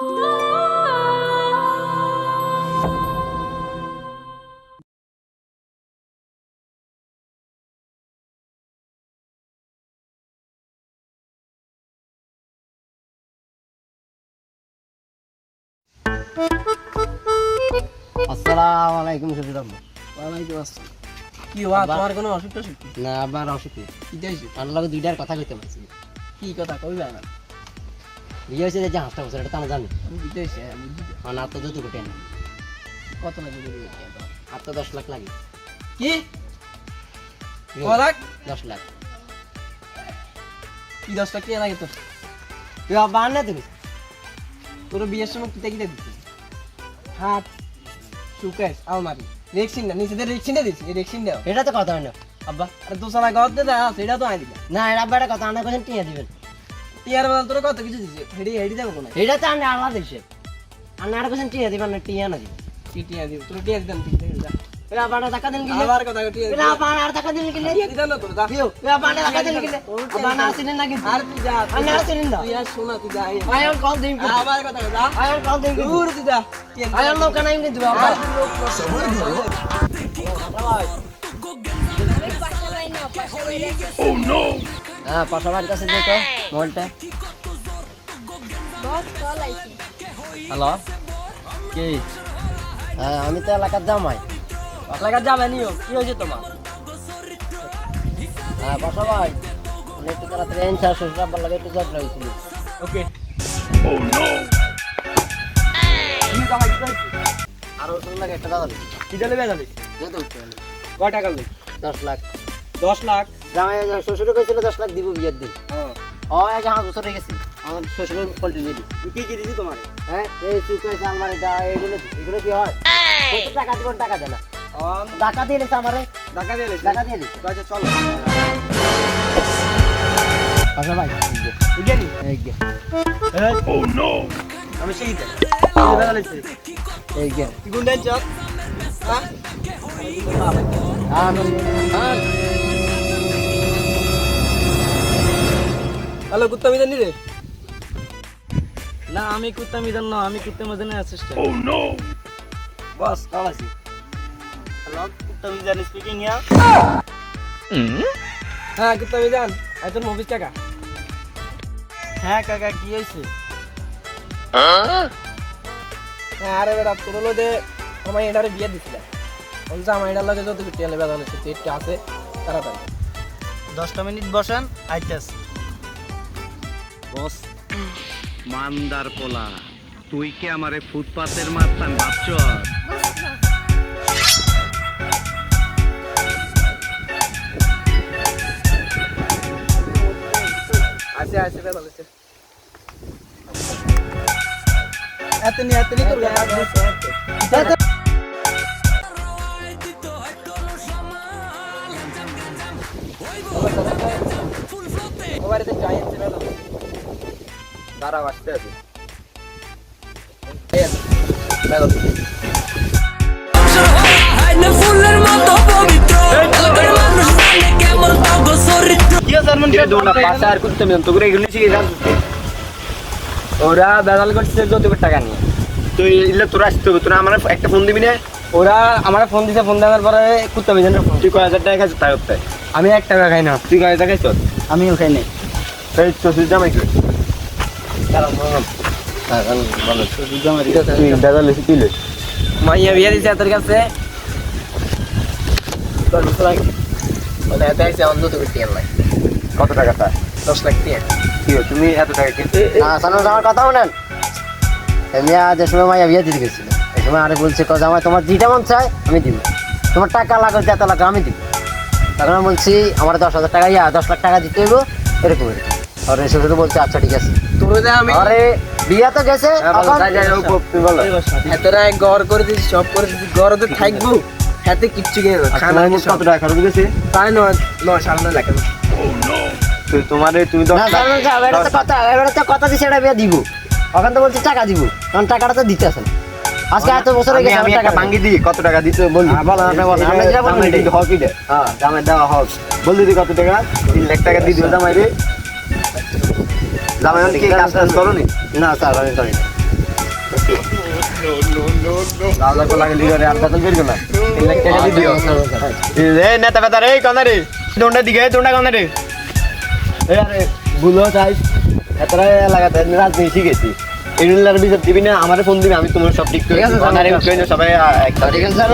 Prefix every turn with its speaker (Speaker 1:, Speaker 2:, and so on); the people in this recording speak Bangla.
Speaker 1: আসসালামু আলাইকুম শফিক আব্বা।
Speaker 2: ওয়ালাইকুম আসসালাম। কি হওয়া তোমার কোনো অসুখ টসুখ?
Speaker 1: না আবার অসুখ নেই।
Speaker 2: কি চাইছি?
Speaker 1: তার লগে দুইটার কথা কইতে পারছি।
Speaker 2: কি কথা কইবা না?
Speaker 1: বিয়ে হয়েছে যে হাঁসটা বছর এটা তো আমরা জানি।
Speaker 2: আমি কি চাইছি? আমি বুঝি
Speaker 1: মানে আর তো যত কোটে না।
Speaker 2: কত লাগে বলি
Speaker 1: আর তো 10 লাখ লাগে।
Speaker 2: কি? কলাক
Speaker 1: 10 লাখ।
Speaker 2: কি 10 টাকা কি লাগে তোর?
Speaker 1: তুই আব্বা আন না তুমি।
Speaker 2: তোর বিয়ের সময় কিটা কিটা দিছিস? হাত সুকেশ আলমারি রেক্সিন না নিচে রেক্সিন দিছিস এই রেক্সিন দাও
Speaker 1: এটা তো কথা হয় না।
Speaker 2: আব্বা আরে দোসালা গদ দে দাও সেটা তো আই দিলা
Speaker 1: না এটা আব্বা এটা কথা আনা কোন টিয়া দিবেন।
Speaker 2: টিয়ার বদল তোর কত কিছু দিছিস হেডি হেডি দেব কোন
Speaker 1: এটা তো আনা আলাদা দিছে। আনা আর কোন টিয়া দিবেন না টিয়া না দিবেন।
Speaker 2: কি টিয়া দিব তোর টিয়া দিতাম ঠিক আছে
Speaker 1: এটা আব্বা টাকা দেন কি?
Speaker 2: আবার কথা টিয়া
Speaker 1: এটা আব্বা আর টাকা দেন কি?
Speaker 2: টিয়া দিতাম না তোর দা
Speaker 1: দিও। এটা আব্বা টাকা দেন কি? আব্বা না আসেন না কি?
Speaker 2: আর তুই যা
Speaker 1: আর না আসেন না।
Speaker 2: তুই আর শোনা তুই যা
Speaker 1: আয়ার কল দেন কি?
Speaker 2: আবার কথা যা
Speaker 1: আয়ার কল দেন কি?
Speaker 2: দূর তুই যা
Speaker 1: আয়ার লোক নাই কিন্তু আব্বা। হ্যাঁ পাশাপাশি কাছে দে তো মোবাইলটা। হ্যালো
Speaker 2: কি
Speaker 1: হ্যাঁ আমি তো এলাকার জামাই।
Speaker 2: লাগা যাবে নিও কি হয়েছে তোমার
Speaker 1: হ্যাঁ পাশাপাশি আমি একটু তাড়াতাড়ি এনছা শ্বশুর আব্বার লাগে একটু ঝগড়া হয়েছিল।
Speaker 2: ওকে
Speaker 1: আরো শুন লাগে একটা দাদা
Speaker 2: কি দিলে বেজালি
Speaker 1: যত উঠতে হবে।
Speaker 2: কয় টাকা লই
Speaker 1: 10 লাখ
Speaker 2: 10 লাখ
Speaker 1: জামাই শ্বশুর কইছিল 10 লাখ দিব বিয়ের দিন।
Speaker 2: হ্যাঁ
Speaker 1: হয় আজ 5 বছর হয়ে গেছে আমার শ্বশুরের পোল্ট্রি দিয়ে দিই।
Speaker 2: কি কি দিছি তোমার
Speaker 1: হ্যাঁ এই সুকেশ আলমারি দা এগুলো কি হয়? কত টাকা দিব টাকা দেনা
Speaker 2: অন
Speaker 1: টাকা দিয়ে দিছে আমারে
Speaker 2: টাকা দিলে
Speaker 1: টাকা দিয়ে দিছে।
Speaker 2: আচ্ছা চলো
Speaker 1: পাশা ভাই
Speaker 2: বুঝলি
Speaker 1: এই গে
Speaker 2: ও নো আমি সেই দিতে বেজালি
Speaker 1: এই গে
Speaker 2: কি গুণ দেন চল হ্যাঁ হ্যালো কুত্তা মিজান নি রে
Speaker 3: না আমি কুত্তা মিজান না আমি কুত্তা মিজানের অ্যাসিস্ট্যান্ট
Speaker 2: বস কাল আছি হ্যালো কুত্তা মিজান স্পিকিং হিয়ার হ্যাঁ কুত্তা মিজান আইতন মুভিস টাকা
Speaker 3: হ্যাঁ কাকা কি হয়েছে
Speaker 2: হ্যাঁ আরে বেটা তোর লগে আমার এটারে বিয়ে দিছিল বলছে আমার এটার লগে যত কিছু টেলে বেদা হচ্ছে একটু আছে তাড়াতাড়ি
Speaker 3: 10 মিনিট বসেন আইতাস
Speaker 4: বস মানদার পোলা তুই কি আমারে ফুটপাতের মাস্তান ভাবছ?
Speaker 2: আছে আছে বেদা হচ্ছে এতনি করবে ওবারেতে যাই আছে বেদা দাঁড়াও আসতে আছে ওরা বেদাল করছে যত টাকা নিয়ে
Speaker 5: তুই ইল্লা তোরা আসতে হবে তোরা আমার একটা ফোন দিবি না
Speaker 2: ওরা আমার ফোন দিছে ফোন দেওয়ার পরে কুত্তা মিজানের ফোন
Speaker 5: তুই কয় হাজার টাকা খাইছিস তাই হতে
Speaker 2: আমি 1 টাকা খাই না
Speaker 5: তুই কয় হাজার খাইছিস
Speaker 2: আমিও খাই নাই
Speaker 5: তাই শ্বশুর জামাই কি তুই বেজাল এসে তুই লই
Speaker 2: মাইয়া বিয়ে দিছে তোর কাছে তোর বছর আগে বলে এত আইসে অন্ধ তো করতে গেল
Speaker 5: কত টাকা তা
Speaker 2: 10 লাখ টাকা
Speaker 5: কি হলো, তুমি এত টাকা কিনতে
Speaker 1: না সানো আমার কথা শুনেন। এমনি যে সময় মাইয়া বিয়ে দিতে গেছিল এই সময় আরে বলছে কজ আমার তোমার যেটা মন চায় আমি দিব, তোমার টাকা লাগবে যত লাগবে আমি দিব। তখন আমি বলছি আমার 10,000 টাকা 10 লাখ টাকা দিতে হইব এরকম এরকম। আর শ্বশুর বলছে আচ্ছা ঠিক আছে।
Speaker 2: তোর আমি
Speaker 1: আরে বিয়া তো গেছে এখন
Speaker 5: তুই বলো
Speaker 2: এতরা গড় করে দিছি সব করে দিছি গড়তে থাকবো হাতে কিচ্ছু গেল খানা
Speaker 5: কত টাকা খরচ গেছে
Speaker 2: তাই নয় 9.5 লাখ
Speaker 5: তুই তোমারে তুমি
Speaker 1: না সানো এবারে তো কথা দিছে এটা বিয়া দিব, ওখান তো বলছে টাকা দিব, কারণ টাকাটা তো দিতে আসেন আজকে এত বছর হয়ে গেছে
Speaker 5: আমি
Speaker 1: টাকা
Speaker 5: একটা ভাঙ্গি দিই কত টাকা দিতে বলি
Speaker 1: বলো আপনি বলেন আমরা যেটা বলবো এটাই।
Speaker 5: হক ইডে হ্যাঁ জামাই দেওয়া হক বল দিদি কত টাকা 3 লাখ টাকা দিয়ে দিও জামাই রে জামাই কি কাজ করো নি
Speaker 1: না স্যার আমি করি না।
Speaker 5: লাল লাল লাগে লিগারে আর বেতন বের করলাম 3 লাখ টাকা দিয়ে দিও এই নেতা বেতা রে কোন রে দোন্ডা দিকে দোন্ডা কোন রে এই আরে বুলো চাই এতরা লাগাতে রাজনীতি শিখেছি এগুলার বিচার দিবি না আমারে ফোন দিবি আমি তোমার সব ঠিক করে
Speaker 1: ঠিক আছে,
Speaker 5: সবাই একটা
Speaker 1: ঠিক আছে, স্যার,